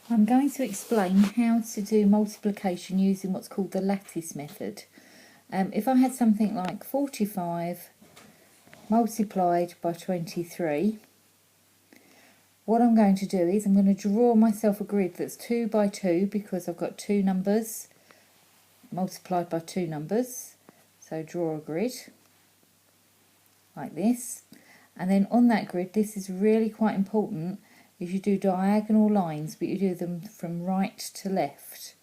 I'm going to explain how to do multiplication using what's called the lattice method. If I had something like 45 multiplied by 23, what I'm going to do is I'm going to draw myself a grid that's 2 by 2 because I've got two numbers multiplied by two numbers. So draw a grid like this, and then on that grid, this is really quite important, is you do diagonal lines, but you do them from right to left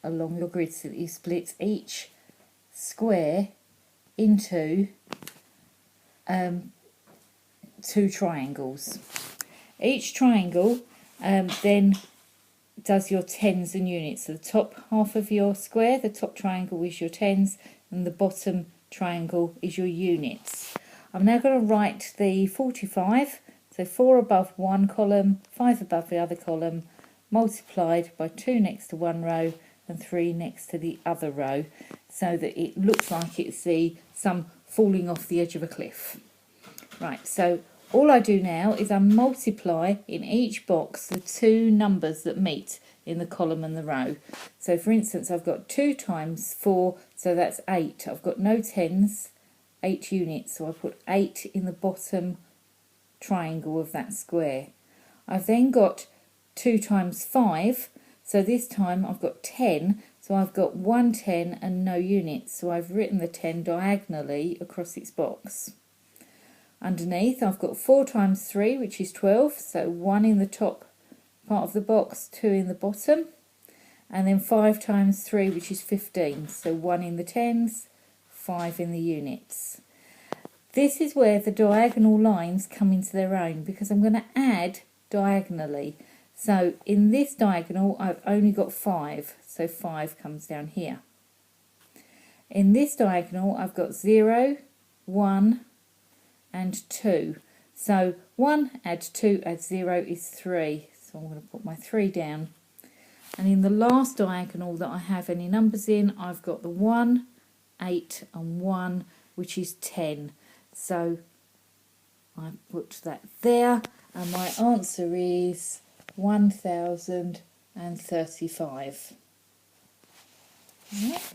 along your grid so that you split each square into two triangles. Each triangle then does your tens and units. So the top half of your square, the top triangle is your tens, and the bottom triangle is your units. I'm now going to write the 45, so 4 above one column, 5 above the other column, multiplied by 2 next to one row and 3 next to the other row, so that it looks like it's the sum falling off the edge of a cliff. Right, so all I do now is I multiply in each box the two numbers that meet in the column and the row. So for instance, I've got 2 times 4, so that's 8. I've got no tens, 8 units, so I put 8 in the bottom triangle of that square. I've then got 2 times 5, so this time I've got 10, so I've got 1 10 and no units, so I've written the 10 diagonally across its box. Underneath I've got 4 times 3, which is 12, so 1 in the top part of the box, 2 in the bottom, and then 5 times 3, which is 15, so 1 in the tens, 5 in the units. This is where the diagonal lines come into their own, because I'm going to add diagonally. So in this diagonal I've only got 5, so 5 comes down here. In this diagonal I've got 0, 1 and 2. So 1 add 2 add 0 is 3. So I'm going to put my 3 down. And in the last diagonal that I have any numbers in, I've got the 1, 8 and 1, which is 10. So I put that there, and my answer is 1035. Right.